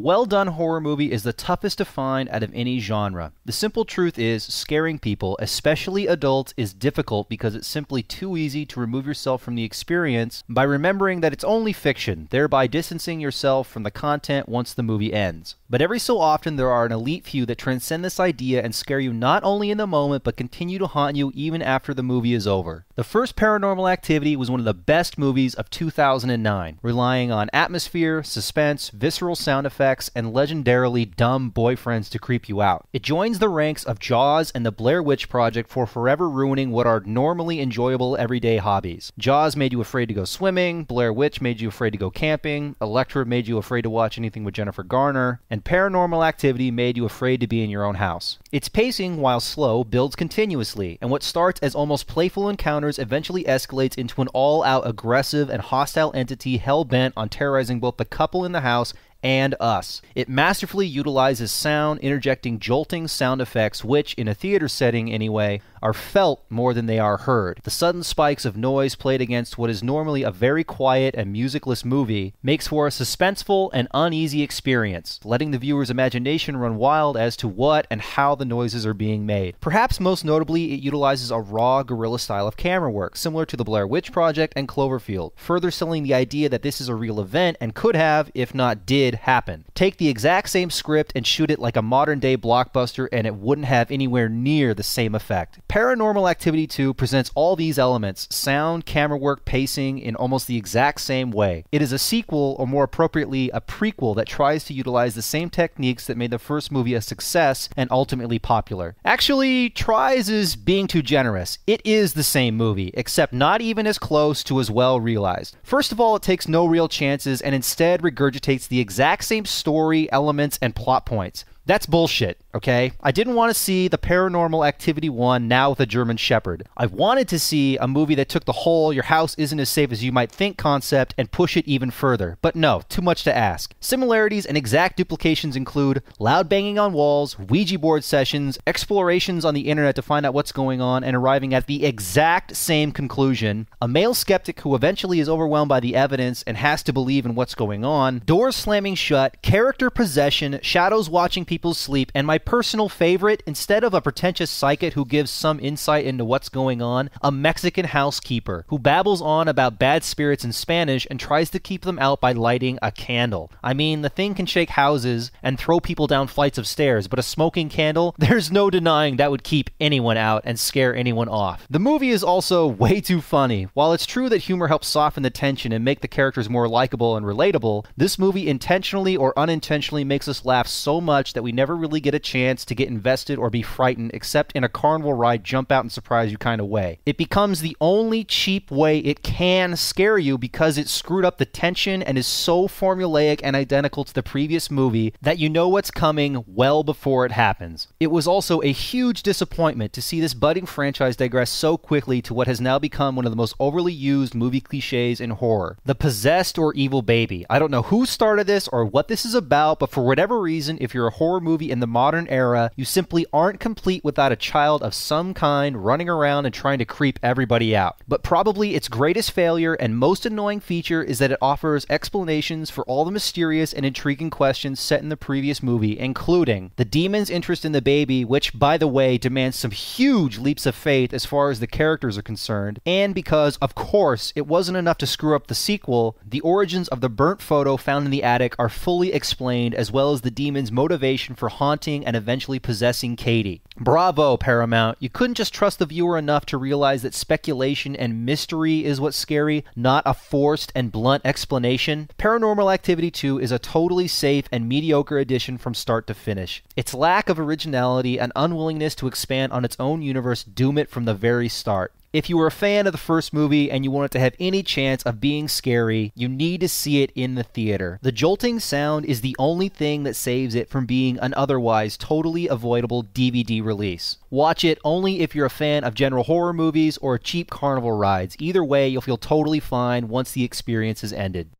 well-done horror movie is the toughest to find out of any genre. The simple truth is, scaring people, especially adults, is difficult because it's simply too easy to remove yourself from the experience by remembering that it's only fiction, thereby distancing yourself from the content once the movie ends. But every so often there are an elite few that transcend this idea and scare you not only in the moment but continue to haunt you even after the movie is over. The first Paranormal Activity was one of the best movies of 2009, relying on atmosphere, suspense, visceral sound effects, and legendarily dumb boyfriends to creep you out. It joins the ranks of Jaws and the Blair Witch Project for forever ruining what are normally enjoyable everyday hobbies. Jaws made you afraid to go swimming, Blair Witch made you afraid to go camping, Elektra made you afraid to watch anything with Jennifer Garner, and Paranormal Activity made you afraid to be in your own house. Its pacing, while slow, builds continuously, and what starts as almost playful encounters eventually escalates into an all-out aggressive and hostile entity hell-bent on terrorizing both the couple in the house and us. It masterfully utilizes sound, interjecting jolting sound effects which, in a theater setting anyway, are felt more than they are heard. The sudden spikes of noise played against what is normally a very quiet and musicless movie makes for a suspenseful and uneasy experience, letting the viewer's imagination run wild as to what and how the noises are being made. Perhaps most notably, it utilizes a raw guerrilla style of camera work, similar to the Blair Witch Project and Cloverfield, further selling the idea that this is a real event and could have, if not did, happen. Take the exact same script and shoot it like a modern-day blockbuster and it wouldn't have anywhere near the same effect. Paranormal Activity 2 presents all these elements, sound, camera work, pacing, in almost the exact same way. It is a sequel, or more appropriately, a prequel that tries to utilize the same techniques that made the first movie a success and ultimately popular. Actually, tries is being too generous. It is the same movie, except not even as close to as well realized. First of all, it takes no real chances and instead regurgitates the exact same story, elements, and plot points. That's bullshit, okay? I didn't want to see the Paranormal Activity 1 now with a German Shepherd. I wanted to see a movie that took the whole "your house isn't as safe as you might think" concept and push it even further. But no, too much to ask. Similarities and exact duplications include loud banging on walls, Ouija board sessions, explorations on the internet to find out what's going on and arriving at the exact same conclusion, a male skeptic who eventually is overwhelmed by the evidence and has to believe in what's going on, doors slamming shut, character possession, shadows watching people's sleep, and my personal favorite, instead of a pretentious psychic who gives some insight into what's going on, a Mexican housekeeper who babbles on about bad spirits in Spanish and tries to keep them out by lighting a candle. I mean, the thing can shake houses and throw people down flights of stairs, but a smoking candle, there's no denying that would keep anyone out and scare anyone off. The movie is also way too funny. While it's true that humor helps soften the tension and make the characters more likable and relatable, this movie intentionally or unintentionally makes us laugh so much that we never really get a chance to get invested or be frightened except in a carnival ride jump out and surprise you kind of way. It becomes the only cheap way it can scare you because it screwed up the tension and is so formulaic and identical to the previous movie that you know what's coming well before it happens. It was also a huge disappointment to see this budding franchise digress so quickly to what has now become one of the most overly used movie cliches in horror. The possessed or evil baby. I don't know who started this or what this is about, but for whatever reason, if you're a horror movie in the modern era, you simply aren't complete without a child of some kind running around and trying to creep everybody out. But probably its greatest failure and most annoying feature is that it offers explanations for all the mysterious and intriguing questions set in the previous movie, including the demon's interest in the baby, which, by the way, demands some huge leaps of faith as far as the characters are concerned, and because, of course, it wasn't enough to screw up the sequel, the origins of the burnt photo found in the attic are fully explained, as well as the demon's motivation for haunting and eventually possessing Katie. Bravo, Paramount. You couldn't just trust the viewer enough to realize that speculation and mystery is what's scary, not a forced and blunt explanation. Paranormal Activity 2 is a totally safe and mediocre addition from start to finish. Its lack of originality and unwillingness to expand on its own universe doom it from the very start. If you were a fan of the first movie and you want it to have any chance of being scary, you need to see it in the theater. The jolting sound is the only thing that saves it from being an otherwise totally avoidable DVD release. Watch it only if you're a fan of general horror movies or cheap carnival rides. Either way, you'll feel totally fine once the experience has ended.